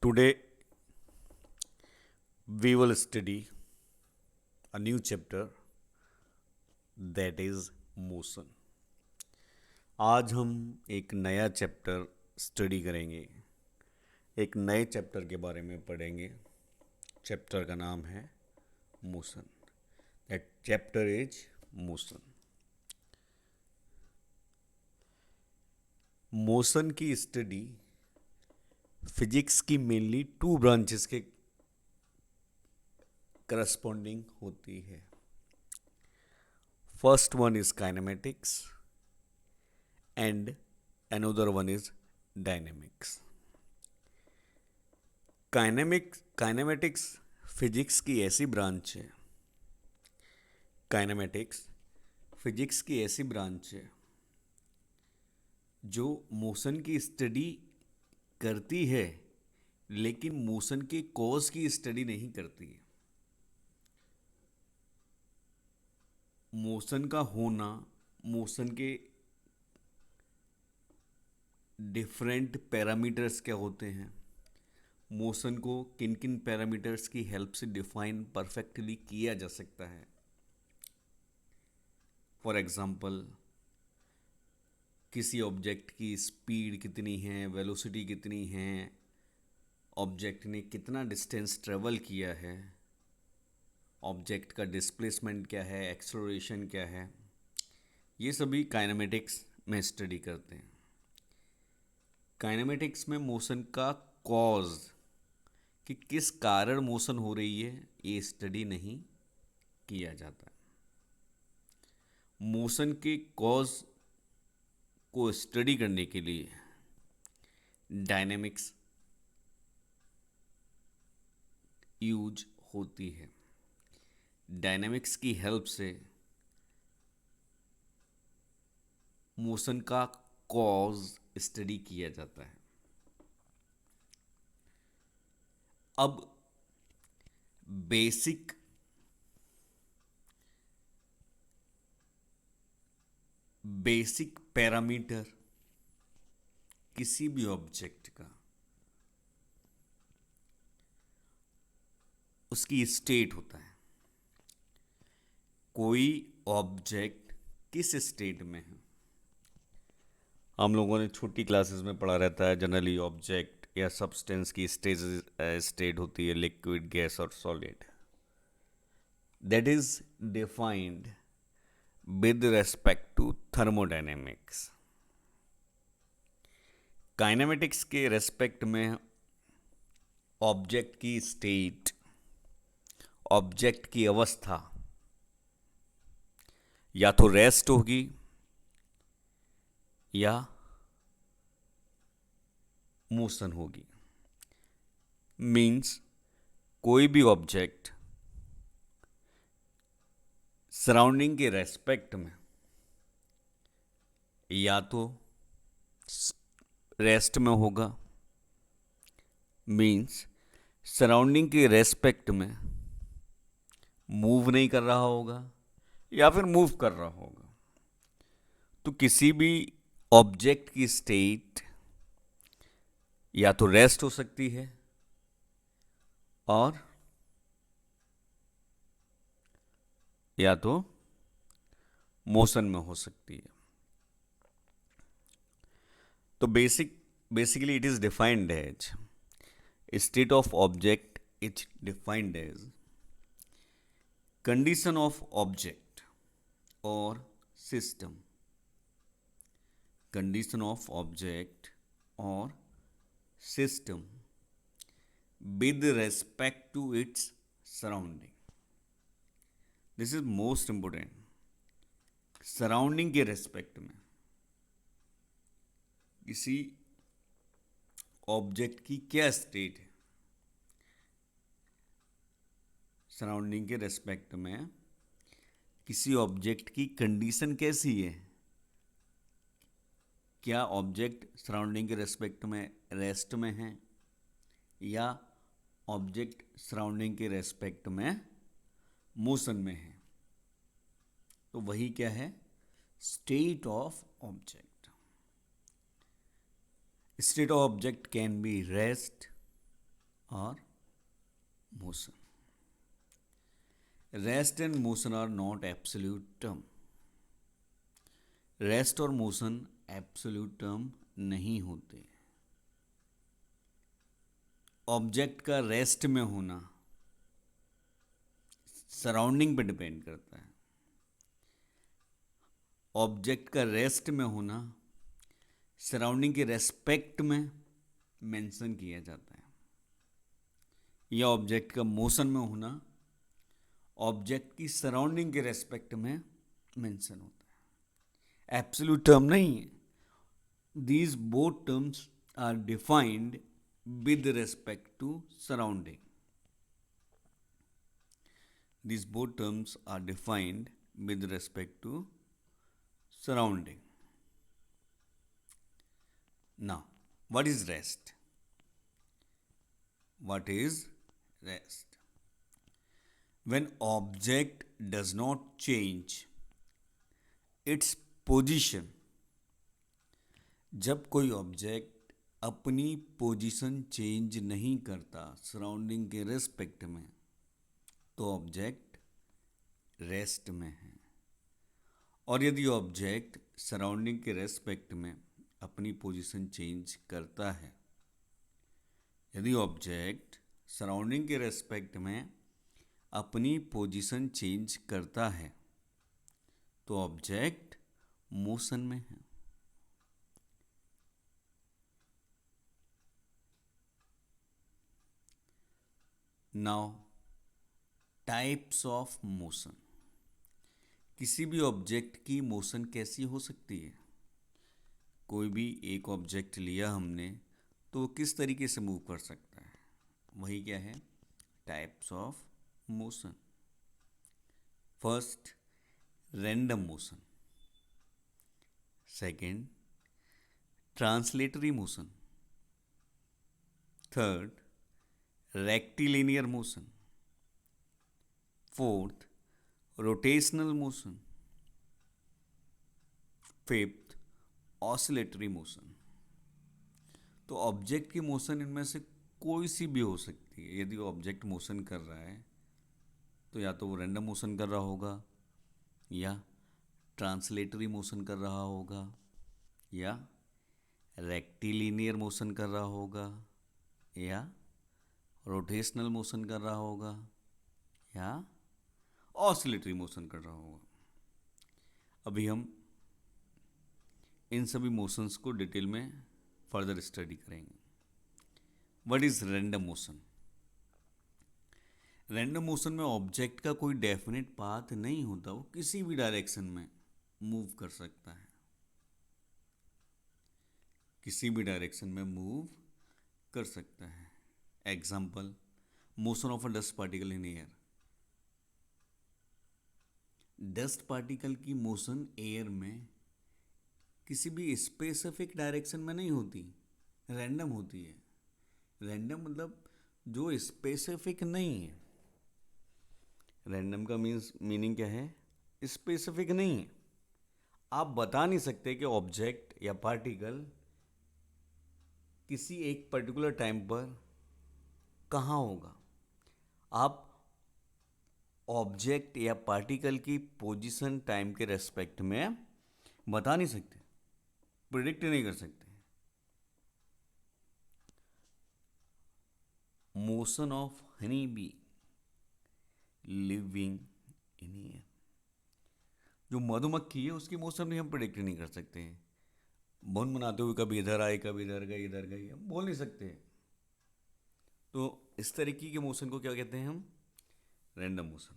Today we will study a new chapter that is motion. आज हम एक नया चैप्टर स्टडी करेंगे, एक नए चैप्टर के बारे में पढ़ेंगे. चैप्टर का नाम है motion. That chapter is motion. Motion की स्टडी फिजिक्स की मेनली टू ब्रांचेस के करस्पॉन्डिंग होती है. First one is kinematics and another one is dynamics. Kinematics physics की ऐसी ब्रांच है. काइनेमेटिक्स फिजिक्स की ऐसी ब्रांच है जो मोशन की स्टडी करती है लेकिन मोशन के कॉज की स्टडी नहीं करती है. मोशन का होना, मोशन के डिफरेंट पैरामीटर्स क्या होते हैं, मोशन को किन किन पैरामीटर्स की हेल्प से डिफाइन परफेक्टली किया जा सकता है. फॉर एग्जांपल, किसी ऑब्जेक्ट की स्पीड कितनी है, वेलोसिटी कितनी है, ऑब्जेक्ट ने कितना डिस्टेंस ट्रेवल किया है, ऑब्जेक्ट का डिस्प्लेसमेंट क्या है, एक्सेलरेशन क्या है, ये सभी काइनेमेटिक्स में स्टडी करते हैं. काइनेमेटिक्स में मोशन का कॉज, कि किस कारण मोशन हो रही है, ये स्टडी नहीं किया जाता. मोशन के कॉज को स्टडी करने के लिए डायनेमिक्स यूज होती है. डायनेमिक्स की हेल्प से मोशन का कॉज स्टडी किया जाता है. अब बेसिक पैरामीटर किसी भी ऑब्जेक्ट का, उसकी स्टेट होता है. कोई ऑब्जेक्ट किस स्टेट में है, हम लोगों ने छोटी क्लासेस में पढ़ा रहता है. जनरली ऑब्जेक्ट या सब्सटेंस की स्टेट होती है लिक्विड, गैस और solid. That is defined with respect to thermodynamics. Kinematics के रेस्पेक्ट में ऑब्जेक्ट की स्टेट, ऑब्जेक्ट की अवस्था या तो रेस्ट होगी या मोशन होगी. मीन्स कोई भी ऑब्जेक्ट सराउंडिंग के रेस्पेक्ट में या तो रेस्ट में होगा, मीन्स सराउंडिंग के रेस्पेक्ट में मूव नहीं कर रहा होगा या फिर मूव कर रहा होगा. तो किसी भी ऑब्जेक्ट की स्टेट या तो रेस्ट हो सकती है और या तो मोशन में हो सकती है. तो basically it is defined as state of object is defined as condition of object or system. Condition of object or system with respect to its surrounding. This is most important. Surrounding के respect में किसी object की क्या state है, surrounding के respect में किसी object की कंडीशन कैसी है, क्या ऑब्जेक्ट सराउंडिंग के रेस्पेक्ट में रेस्ट में है या ऑब्जेक्ट सराउंडिंग के रेस्पेक्ट में मोशन में है. तो वही क्या है, state of object. State of object can be rest, or motion. Rest and motion are not absolute term. Rest और मोशन एब्सोल्यूट टर्म नहीं होते। ऑब्जेक्ट का रेस्ट में होना सराउंडिंग पे डिपेंड करता है। ऑब्जेक्ट का रेस्ट में होना सराउंडिंग के रेस्पेक्ट में मेंशन किया जाता है, या ऑब्जेक्ट का मोशन में होना ऑब्जेक्ट की सराउंडिंग के रेस्पेक्ट में मेंशन होता है। एब्सोल्यूट टर्म नहीं है। These both terms are defined with respect to surrounding. These both terms are defined with respect to surrounding. Now, what is rest? What is rest? When object does not change its position, जब कोई object अपनी position change नहीं करता surrounding के respect में, तो object rest में है। और यदि ऑब्जेक्ट सराउंडिंग के रेस्पेक्ट में अपनी पोजीशन चेंज करता है, यदि ऑब्जेक्ट सराउंडिंग के रेस्पेक्ट में अपनी पोजीशन चेंज करता है, तो ऑब्जेक्ट मोशन में है। Now types of motion. किसी भी ऑब्जेक्ट की मोशन कैसी हो सकती है? कोई भी एक ऑब्जेक्ट लिया हमने तो वो किस तरीके से मूव कर सकता है, वही क्या है? Types of motion. First, random motion. Second, translatory motion. Third, rectilinear motion. Fourth, rotational motion. Fifth, oscillatory motion. तो ऑब्जेक्ट की मोशन इनमें से कोई सी भी हो सकती है। यदि ऑब्जेक्ट मोशन कर रहा है तो या तो वो रैंडम मोशन कर रहा होगा, या ट्रांसलेटरी मोशन कर रहा होगा, या रेक्टिलिनियर मोशन कर रहा होगा, या रोटेशनल मोशन कर रहा होगा, या ऑसिलेटरी मोशन कर रहा होगा। अभी हम इन सभी मोशंस को डिटेल में फर्दर स्टडी करेंगे। What is random motion? Random motion में ऑब्जेक्ट का कोई डेफिनेट पाथ नहीं होता, वो किसी भी डायरेक्शन में मूव कर सकता है, किसी भी डायरेक्शन में मूव कर सकता है। Example, motion of a dust particle in air. Dust particle की मोशन एयर में किसी भी स्पेसिफिक डायरेक्शन में नहीं होती, रैंडम होती है। रैंडम मतलब जो स्पेसिफिक नहीं है। रैंडम का मीनिंग क्या है? स्पेसिफिक नहीं है। आप बता नहीं सकते कि ऑब्जेक्ट या पार्टिकल किसी एक पर्टिकुलर टाइम पर कहाँ होगा। आप ऑब्जेक्ट या पार्टिकल की पोजीशन टाइम के रेस्पेक्ट में बता नहीं सकते, प्रिडिक्ट नहीं कर सकते। Motion of honey bee living in air. जो मधुमक्खी है उसकी मोशन भी हम प्रिडिक्ट नहीं कर सकते हैं। बन बनाते हुए कभी इधर आए, कभी इधर गई, हम बोल नहीं सकते। तो इस तरीके के मोशन को क्या कहते हैं हम? Random motion.